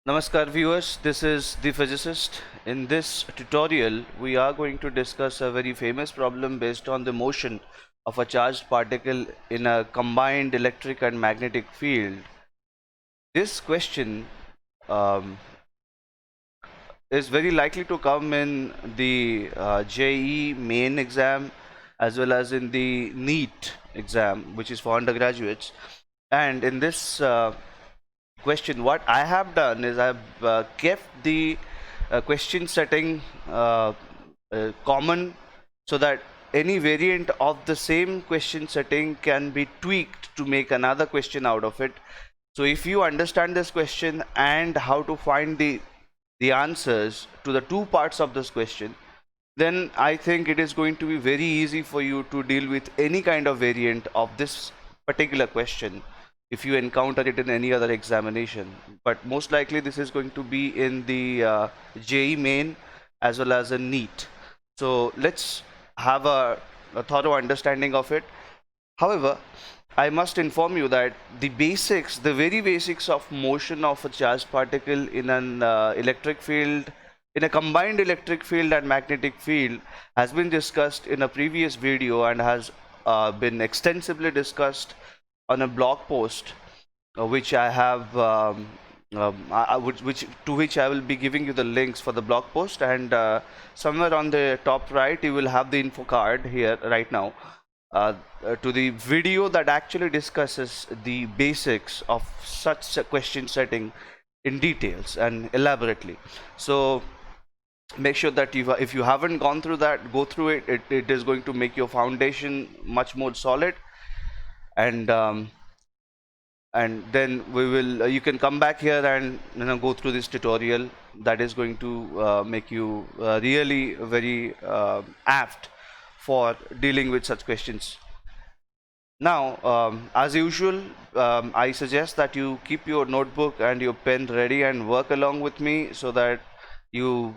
Namaskar viewers, this is the physicist. In this tutorial, we are going to discuss a very famous problem based on the motion of a charged particle in a combined electric and magnetic field. This question um, is very likely to come in the JEE main exam as well as in the NEET exam, which is for undergraduates. And in this question, what I have done is I've kept the question setting common, so that any variant of the same question setting can be tweaked to make another question out of it. So if you understand this question and how to find the answers to the two parts of this question, then I think it is going to be very easy for you to deal with any kind of variant of this particular question if you encounter it in any other examination. But most likely this is going to be in the JEE main as well as a NEET. So let's have a thorough understanding of it. However, I must inform you that the basics, the very basics of motion of a charged particle in an electric field, in a combined electric field and magnetic field, has been discussed in a previous video and has been extensively discussed on a blog post, which I have, which to which I will be giving you the links for the blog post, and somewhere on the top right you will have the info card here right now to the video that actually discusses the basics of such a question setting in details and elaborately. So make sure that if you haven't gone through that, go through it. It is going to make your foundation much more solid, and then we will you can come back here and go through this tutorial that is going to make you really very apt for dealing with such questions. Now, as usual, I suggest that you keep your notebook and your pen ready and work along with me so that you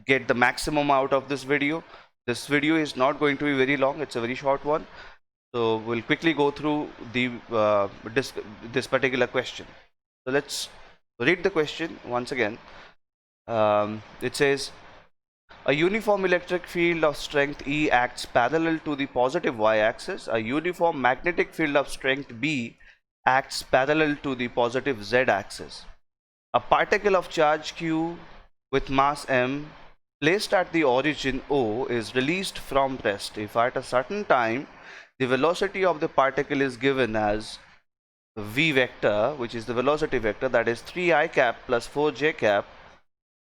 get the maximum out of this video. This video is not going to be very long, it's a very short one. So we'll quickly go through this particular question. So let's read the question once again. It says, a uniform electric field of strength E acts parallel to the positive y-axis. A uniform magnetic field of strength B acts parallel to the positive z-axis. A particle of charge Q with mass m placed at the origin O is released from rest if at a certain time the velocity of the particle is given as v vector, which is the velocity vector, that is 3i cap plus 4j cap.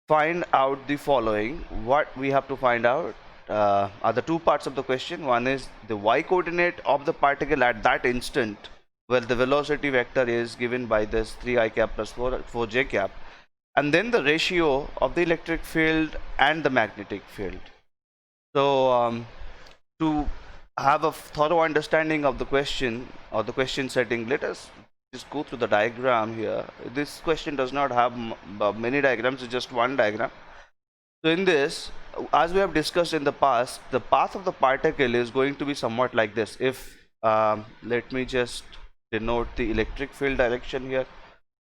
Find out the following. What we have to find out are the two parts of the question. One is the y coordinate of the particle at that instant where the velocity vector is given by this 3i cap plus 4j cap, and then the ratio of the electric field and the magnetic field. So to have a thorough understanding of the question or the question setting, let us just go through the diagram here. This question does not have many diagrams, it's just one diagram. So in this, as we have discussed in the past, the path of the particle is going to be somewhat like this. If let me just denote the electric field direction here.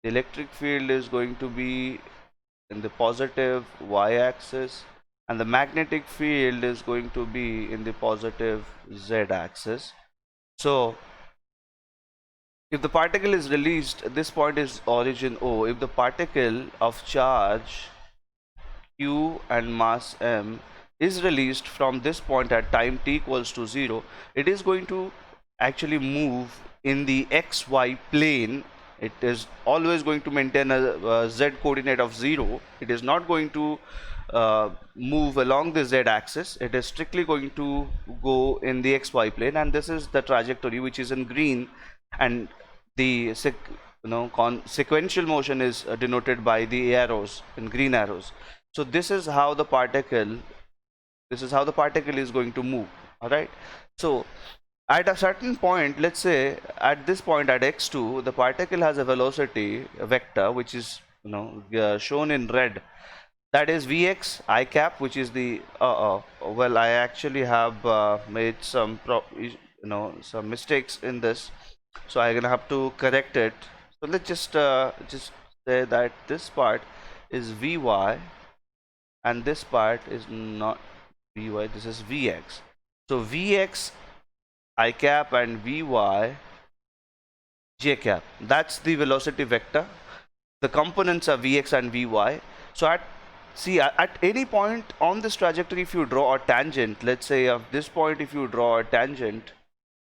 The electric field is going to be in the positive y-axis, and the magnetic field is going to be in the positive z-axis. So if the particle is released, this point is origin O. If the particle of charge Q and mass m is released from this point at time t equals to 0, it is going to actually move in the xy plane. It is always going to maintain a z coordinate of 0. It is not going to move along the z axis. It is strictly going to go in the xy plane, and this is the trajectory which is in green, and the sequential motion is denoted by the arrows in green arrows. So this is how the particle is going to move. All right, so at a certain point, let's say at this point at x2, the particle has a velocity vector which is shown in red, that is vx I cap, which is the well, I actually have made some mistakes in this, so I'm gonna have to correct it. So let's just say that this part is Vy and this part is not Vy, this is Vx. So Vx I cap and Vy j cap. That's the velocity vector. The components are Vx and Vy. So at any point on this trajectory, if you draw a tangent, let's say at this point, if you draw a tangent,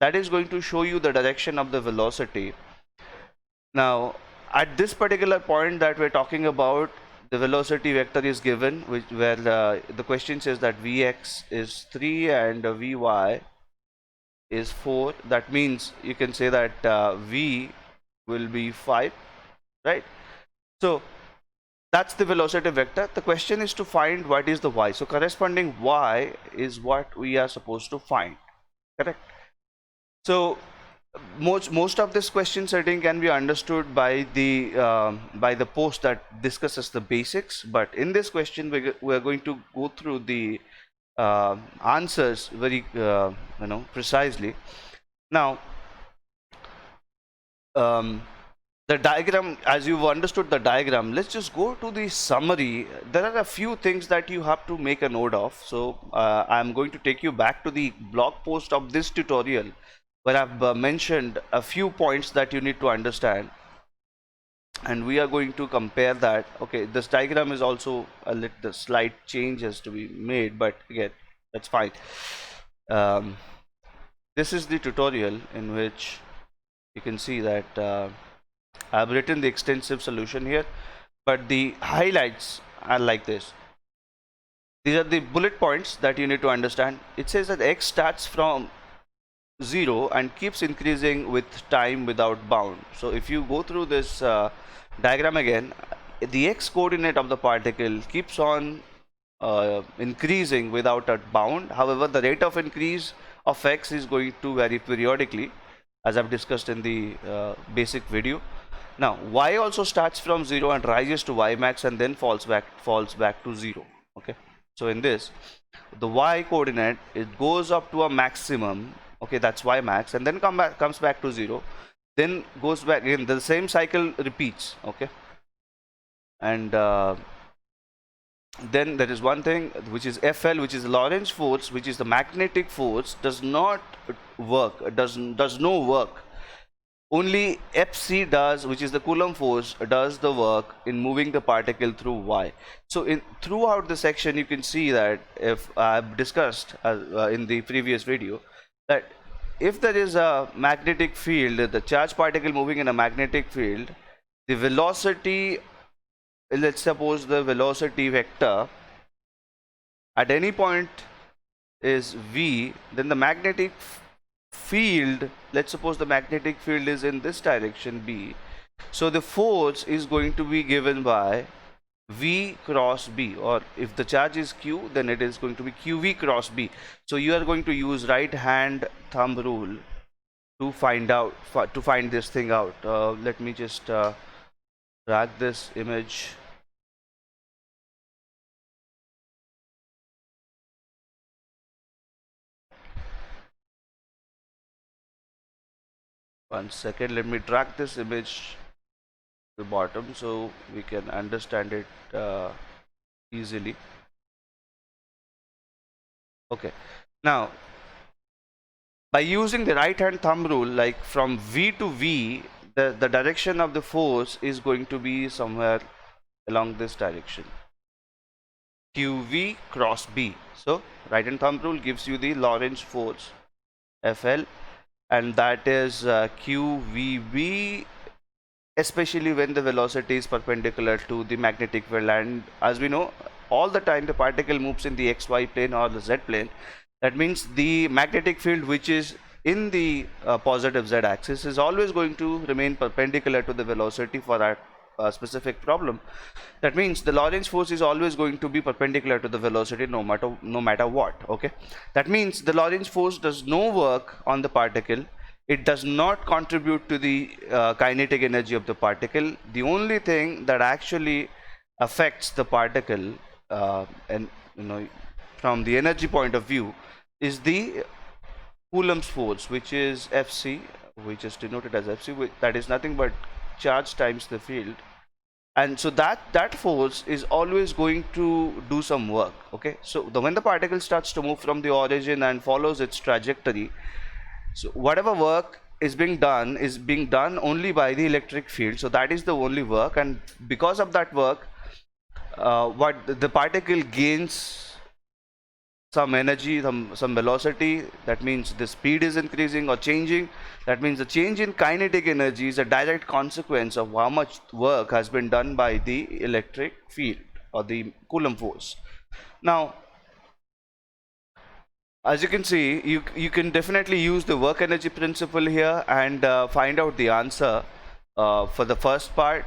that is going to show you the direction of the velocity. Now, at this particular point that we're talking about, the velocity vector is given, where the question says that Vx is 3 and Vy is 4. That means you can say that V will be 5, right? So that's the velocity vector. The question is to find what is the y. So corresponding y is what we are supposed to find, correct? So most of this question setting can be understood by the post that discusses the basics, but in this question we are going to go through the answers very precisely. Now the diagram, as you've understood the diagram, let's just go to the summary. There are a few things that you have to make a note of. So I'm going to take you back to the blog post of this tutorial, where I've mentioned a few points that you need to understand, and we are going to compare that. Okay, this diagram is also a little, the slight changes to be made, but again, that's fine. This is the tutorial in which you can see that I've written the extensive solution here, but the highlights are like this. These are the bullet points that you need to understand. It says that x starts from 0 and keeps increasing with time without bound. So if you go through this diagram again, the x coordinate of the particle keeps on increasing without a bound. However, the rate of increase of x is going to vary periodically, as I've discussed in the basic video. Now y also starts from 0 and rises to y max and then falls back to 0. Okay, so in this, the y coordinate, it goes up to a maximum. Okay, that's y max, and then comes back to 0, then goes back again. The same cycle repeats. Okay, and then there is one thing which is Fl, which is Lorentz force, which is the magnetic force, does not work, does no work. Only Fc does, which is the Coulomb force, does the work in moving the particle through y. So throughout the section, you can see that, if I've discussed in the previous video, that if there is a magnetic field, the charged particle moving in a magnetic field, the velocity, let's suppose the velocity vector at any point is v, then the magnetic field, let's suppose the magnetic field is in this direction b, so the force is going to be given by v cross b, or if the charge is q, then it is going to be qv cross b. So you are going to use right hand thumb rule to find this thing out. Let me just drag this image. One second, let me drag this image to the bottom so we can understand it easily. Okay, now by using the right hand thumb rule, like from v to v, the direction of the force is going to be somewhere along this direction, qv cross b. So right hand thumb rule gives you the Lorentz force Fl, and that is qvb, especially when the velocity is perpendicular to the magnetic field. And as we know, all the time the particle moves in the xy plane or the z plane. That means the magnetic field which is in the positive z axis is always going to remain perpendicular to the velocity for that specific problem. That means the Lorentz force is always going to be perpendicular to the velocity no matter what. Okay, that means the Lorentz force does no work on the particle. It does not contribute to the kinetic energy of the particle. The only thing that actually affects the particle, and from the energy point of view, is the Coulomb's force, which is Fc. We just denote it as Fc. That is nothing but charge times the field. and so that force is always going to do some work. Okay, so when the particle starts to move from the origin and follows its trajectory, so whatever work is being done only by the electric field, so that is the only work, and because of that work, what the particle gains some energy, some velocity. That means the speed is increasing or changing. That means the change in kinetic energy is a direct consequence of how much work has been done by the electric field or the Coulomb force. Now, as you can see, you can definitely use the work energy principle here and find out the answer for the first part.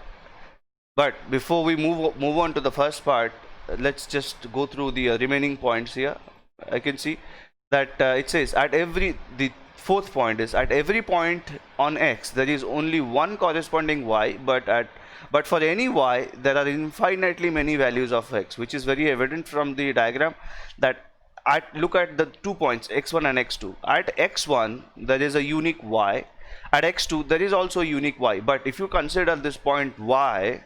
But before we move on to the first part, let's just go through the remaining points here. I can see that it says the fourth point is at every point on X there is only one corresponding Y, but for any Y there are infinitely many values of X, which is very evident from the diagram. That look at the 2 points x1 and x2. At x1 there is a unique Y, at x2 there is also a unique Y, but if you consider this point Y,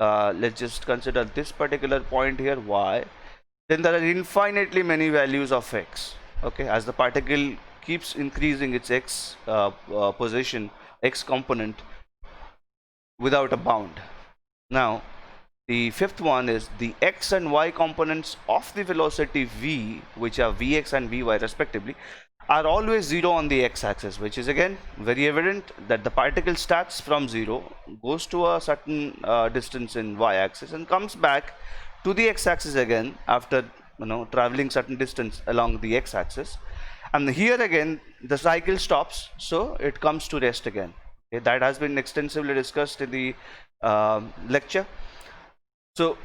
let's just consider this particular point here Y, then there are infinitely many values of X. Okay, as the particle keeps increasing its X position, X component without a bound. Now the fifth one is the X and Y components of the velocity V, which are Vx and Vy respectively, are always 0 on the x-axis, which is again very evident that the particle starts from 0, goes to a certain distance in y-axis and comes back to the x-axis again after traveling certain distance along the x-axis, and here again the cycle stops, so it comes to rest again. Okay, that has been extensively discussed in the lecture. So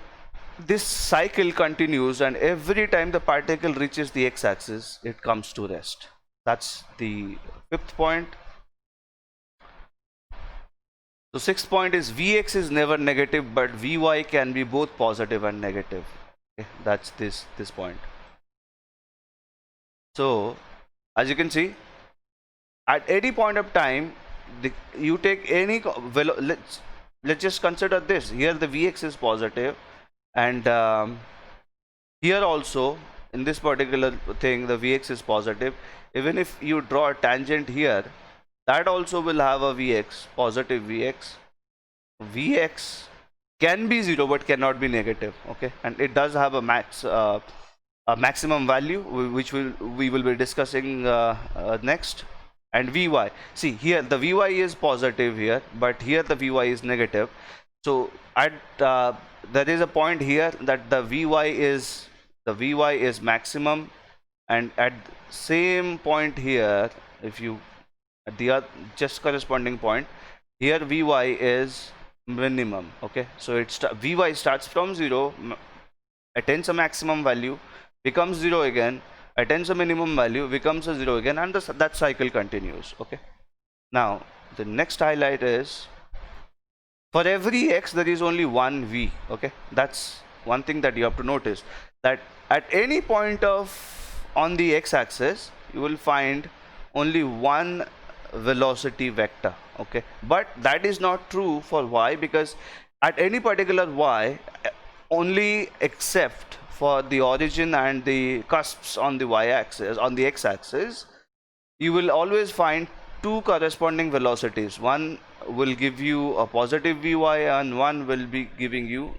this cycle continues, and every time the particle reaches the x-axis it comes to rest. That's the fifth point. So sixth point is Vx is never negative, but Vy can be both positive and negative. Okay, that's this point. So as you can see, at any point of time, you take any let's just consider this. Here the Vx is positive, and here also in this particular thing the Vx is positive. Even if you draw a tangent here, that also will have a Vx, positive Vx. Vx can be 0 but cannot be negative. Okay, and it does have a maximum value, which we will be discussing next. And Vy, see here the Vy is positive here, but here the Vy is negative. So at there is a point here that the Vy is maximum, and at same point here, if you at the just corresponding point here, Vy is minimum. Okay, so Vy starts from 0, attains a maximum value, becomes 0 again, attains a minimum value, becomes a 0 again, and that cycle continues. Okay, now the next highlight is for every X there is only one V. Okay, that's one thing that you have to notice, that at any point on the x-axis you will find only one velocity vector. Okay, but that is not true for Y, because at any particular Y, only except for the origin and the cusps on the y-axis, on the x-axis, you will always find two corresponding velocities. One will give you a positive Vy and one will be giving you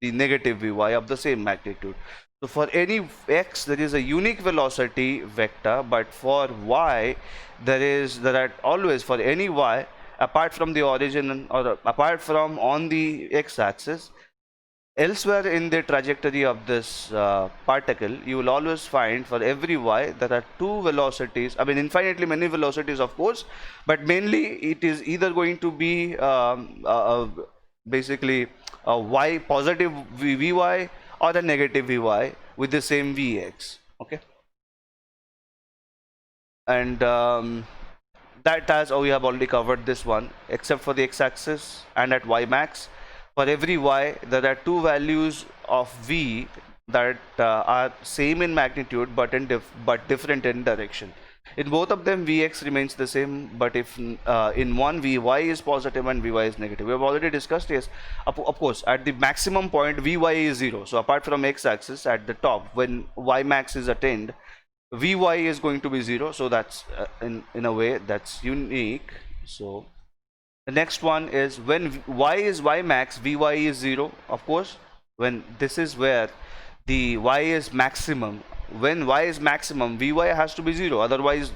the negative Vy of the same magnitude. So for any X there is a unique velocity vector, but for Y there are always, for any Y apart from the origin or apart from on the x-axis, elsewhere in the trajectory of this particle, you will always find for every Y there are two velocities. I mean infinitely many velocities of course, but mainly it is either going to be basically a Y positive Vy or a negative Vy with the same Vx. Okay, and that as we have already covered this one, except for the x-axis and at y max. For every Y there are two values of V that are same in magnitude but different in direction. In both of them, Vx remains the same, but if in one Vy is positive and Vy is negative. We have already discussed, yes, of course, at the maximum point, Vy is 0. So apart from x-axis, at the top, when y max is attained, Vy is going to be 0. So that's in a way that's unique. So the next one is when y is y max, Vy is 0. Of course, when this is where the y is maximum. When y is maximum, Vy has to be 0. Otherwise,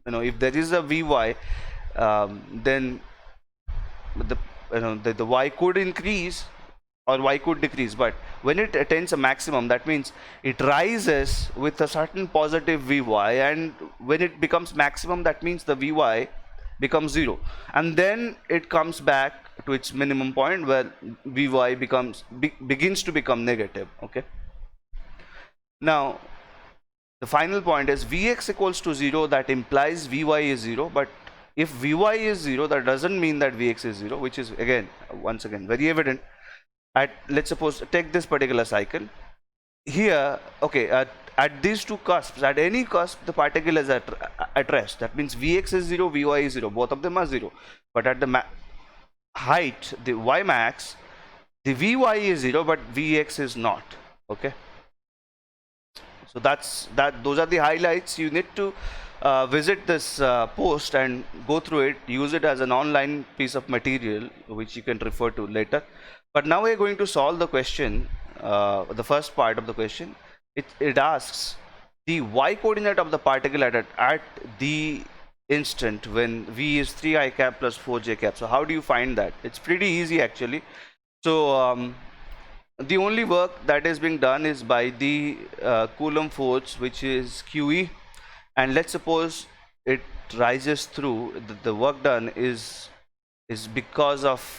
if there is a Vy, then the y could increase or y could decrease. But when it attains a maximum, that means it rises with a certain positive Vy, and when it becomes maximum, that means the Vy becomes 0, and then it comes back to its minimum point where Vy begins to become negative. Okay, now the final point is Vx equals to 0. That implies Vy is 0, but if Vy is 0, that doesn't mean that Vx is 0, which is once again very evident. Let's suppose take this particular cycle here. Okay, at these two cusps, at any cusp, the particle is at rest. That means Vx is 0, Vy is 0. Both of them are 0. But at the height, the y max, the Vy is 0, but Vx is not. Okay. So those are the highlights. You need to visit this post and go through it. Use it as an online piece of material which you can refer to later. But now we're going to solve the question, the first part of the question. It asks the y coordinate of the particle at the instant when v is 3 I cap plus 4 j cap. So how do you find that? It's pretty easy actually. So the only work that is being done is by the Coulomb force, which is QE, and let's suppose it rises through. The work done is because of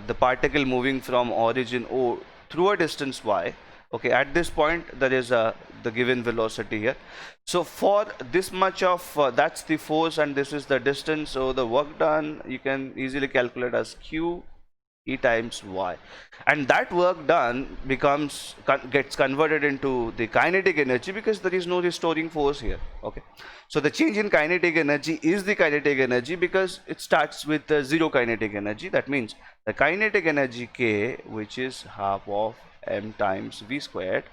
the particle moving from origin O through a distance y. Okay, at this point there is the given velocity here. So for this much of that's the force and this is the distance. So the work done you can easily calculate as Q E times y, and that work done gets converted into the kinetic energy because there is no restoring force here. Okay, so the change in kinetic energy is the kinetic energy because it starts with zero kinetic energy. That means the kinetic energy K, which is half of m times v squared,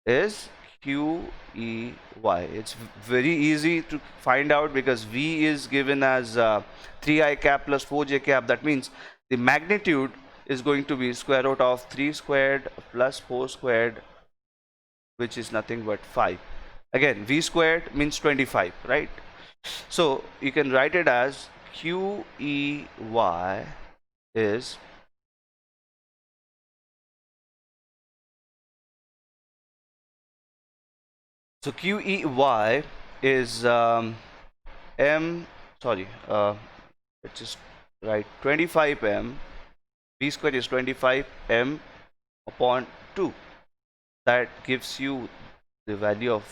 is Q E y. It's very easy to find out because v is given as 3 I cap plus 4 j cap. That means the magnitude is going to be square root of 3 squared plus 4 squared, which is nothing but 5. Again, v squared means 25, right? So you can write it as QEY is so QEY is let's just write 25m. V square is 25m upon 2. That gives you the value of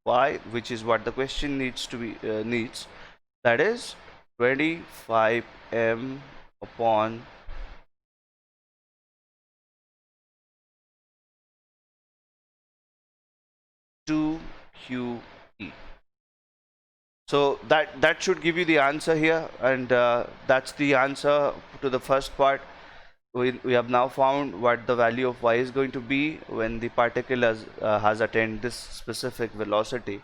y, which is what the question needs to be needs. That is 25m upon 2QE. So that should give you the answer here, and that's the answer to the first part. We have now found what the value of y is going to be when the particle has attained this specific velocity.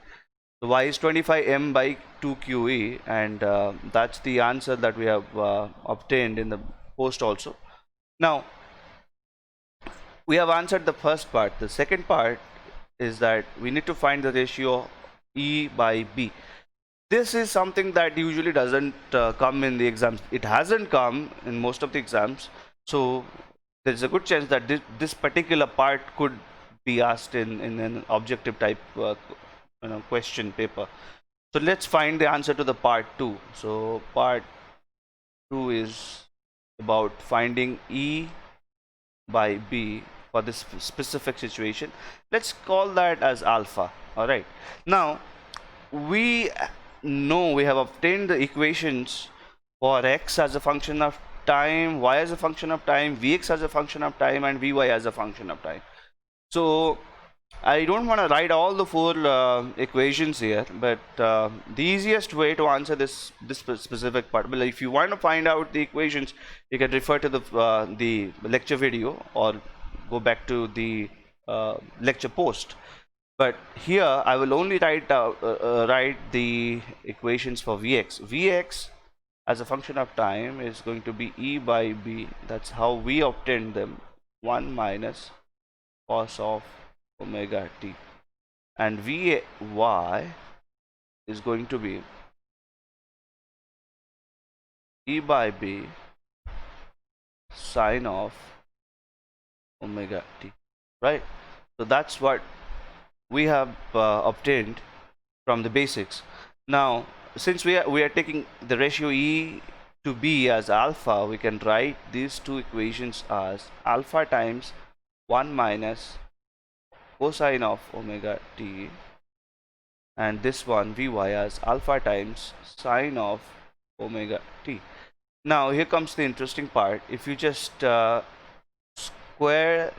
So y is 25m by 2QE, and that's the answer that we have obtained in the post also. Now we have answered the first part. The second part is that we need to find the ratio E by B. This is something that usually doesn't come in the exams. It hasn't come in most of the exams. So there's a good chance that this particular part could be asked in an objective type question paper. So let's find the answer to the part 2. So part 2 is about finding E by B for this specific situation. Let's call that as alpha. All right. Now we know we have obtained the equations for x as a function of time, y as a function of time, vx as a function of time, and vy as a function of time. So I don't want to write all the four equations here, but the easiest way to answer this specific part. Well, if you want to find out the equations, you can refer to the lecture video or go back to the lecture post. But here I will only write the equations for Vx. Vx as a function of time is going to be E by B. That's how we obtained them. 1 minus cos of omega t. And Vy is going to be E by B sine of omega t. Right? So that's what we have obtained from the basics. Now, since we are taking the ratio E to B as alpha, we can write these two equations as alpha times 1 minus cosine of omega t, and this one Vy as alpha times sine of omega t. Now here comes the interesting part. If you just square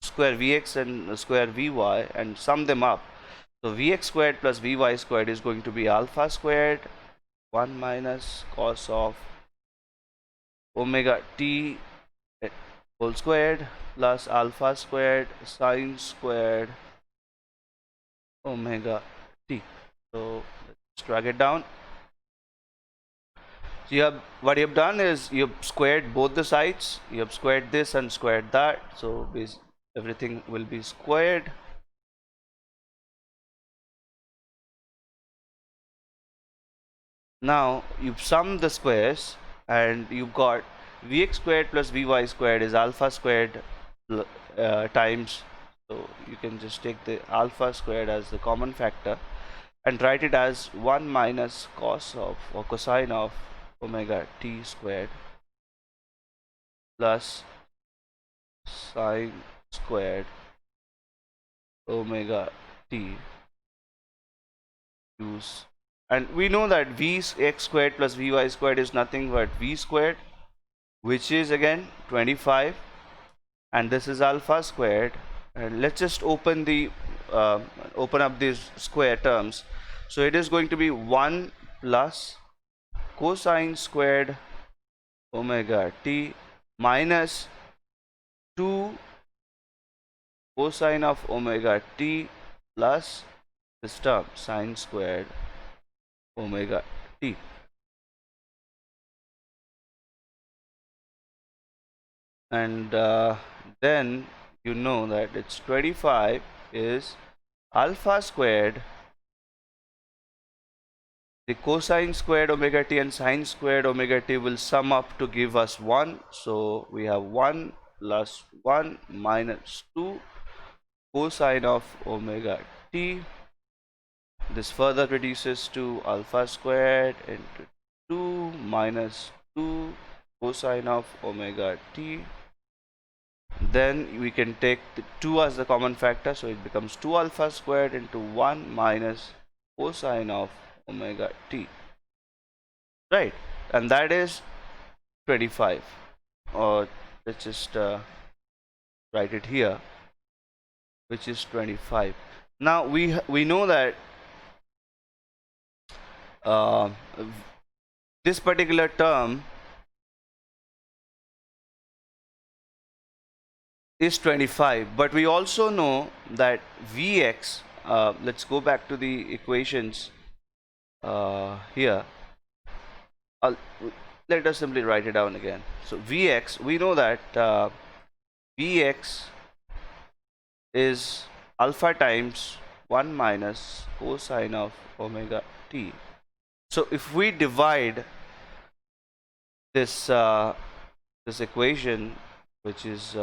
Vx and square Vy and sum them up, so Vx squared plus Vy squared is going to be alpha squared 1 minus cos of omega t whole squared plus alpha squared sine squared omega t. So let's drag it down. So what you have done is you have squared both the sides. You have squared this and squared that. So everything will be squared. Now you've summed the squares and you've got Vx squared plus Vy squared is alpha squared times. So you can just take the alpha squared as the common factor and write it as 1 minus cos of or cosine of omega t squared plus sine squared omega t use. And we know that Vx squared plus Vy squared is nothing but V squared, which is again 25, and this is alpha squared. And let's just open up these square terms. So it is going to be 1 plus cosine squared omega t minus 2 cosine of omega t plus this term sine squared omega t. And then you know that it's 25 is alpha squared, the cosine squared omega t and sine squared omega t will sum up to give us 1. So we have 1 plus 1 minus 2 cosine of omega t. This further reduces to alpha squared into 2 minus 2 cosine of omega t. Then we can take the 2 as the common factor, so it becomes 2 alpha squared into 1 minus cosine of omega t. Right, and that is 25. Or let's just write it here, which is 25. Now we know that this particular term is 25, but we also know that Vx, let's go back to the equations here. Let us simply write it down again. So Vx, we know that Vx is alpha times 1 minus cosine of omega t. So if we divide this this equation, which is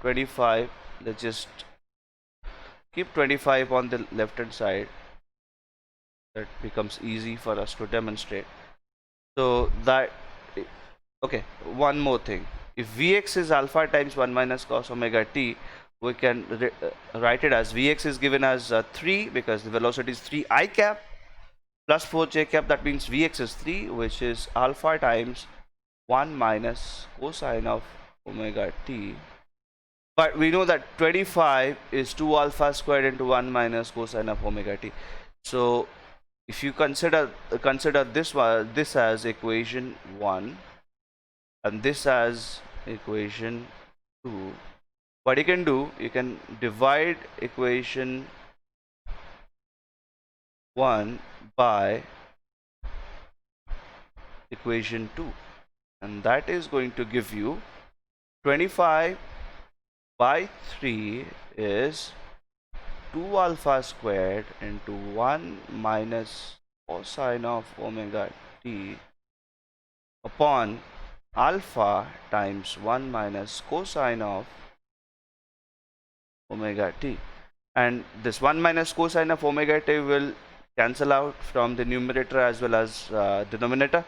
25, let's just keep 25 on the left hand side. That becomes easy for us to demonstrate. So that, okay, one more thing. If Vx is alpha times 1 minus cos omega t, we can write it as Vx is given as 3 because the velocity is 3 I cap plus 4 j cap. That means Vx is 3, which is alpha times 1 minus cosine of omega t But we know that 25 is 2 alpha squared into 1 minus cosine of omega t. So if you consider this as equation 1 and this as equation 2, what you can do, you can divide equation 1 by equation 2, and that is going to give you 25 by 3 is 2 alpha squared into 1 minus cosine of omega t upon alpha times 1 minus cosine of omega t. And this 1 minus cosine of omega t will cancel out from the numerator as well as denominator,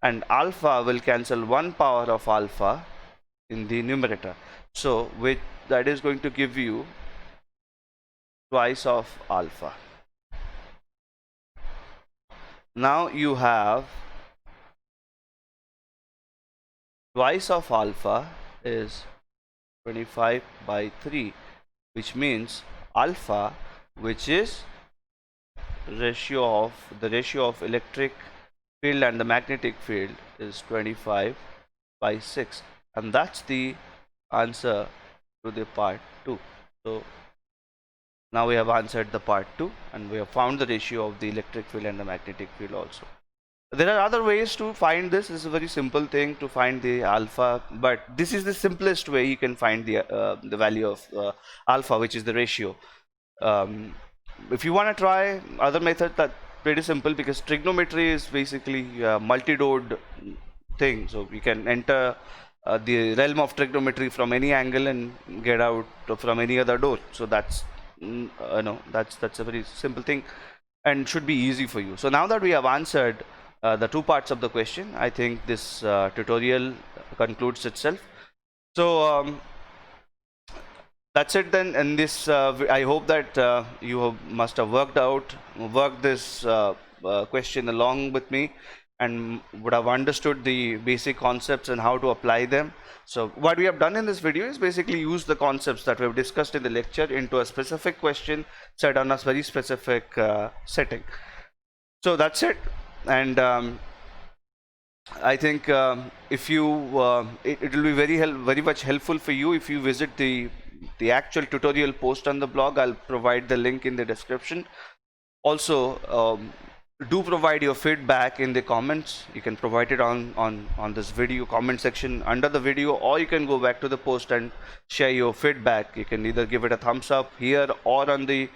and alpha will cancel 1 power of alpha in the numerator. So that is going to give you twice of alpha. Now you have twice of alpha is 25 by 3, which means alpha, which is the ratio of electric field and the magnetic field, is 25 by 6, and that's the answer to the part 2. So now we have answered the part 2 and we have found the ratio of the electric field and the magnetic field also. There are other ways to find this. It's a very simple thing to find the alpha, but this is the simplest way you can find the value of alpha, which is the ratio. If you want to try other method, that's pretty simple, because trigonometry is basically a multi-doored thing. So you can enter the realm of trigonometry from any angle and get out from any other door. So that's that's a very simple thing and should be easy for you. So now that we have answered the two parts of the question, I think this tutorial concludes itself. So that's it then. And this I hope that you must have worked this question along with me and would have understood the basic concepts and how to apply them. So what we have done in this video is basically use the concepts that we have discussed in the lecture into a specific question set on a very specific setting. So that's it. And I think if you it will be very much helpful for you if you visit the actual tutorial post on the blog. I'll provide the link in the description. Also, do provide your feedback in the comments. You can provide it on this video comment section under the video, or you can go back to the post and share your feedback. You can either give it a thumbs up here or on the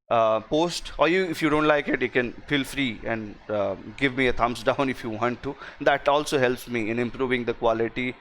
post, or if you don't like it, you can feel free and give me a thumbs down if you want to. That also helps me in improving the quality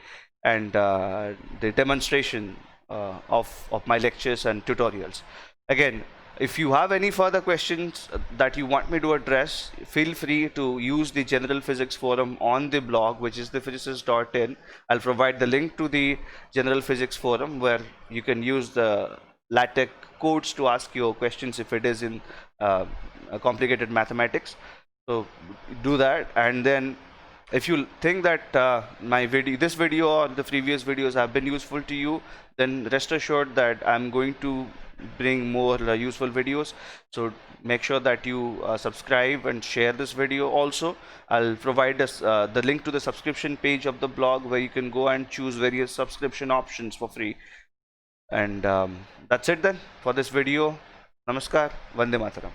and the demonstration of my lectures and tutorials. Again, if you have any further questions that you want me to address, feel free to use the General Physics Forum on the blog, which is thephysicist.in. I'll provide the link to the General Physics Forum where you can use the LaTeX codes to ask your questions if it is in complicated mathematics. So do that, and then if you think that this video or the previous videos have been useful to you, then rest assured that I'm going to bring more useful videos. So make sure that you subscribe and share this video. Also, I'll provide us the link to the subscription page of the blog where you can go and choose various subscription options for free. And that's it then for this video. Namaskar, Vande Mataram.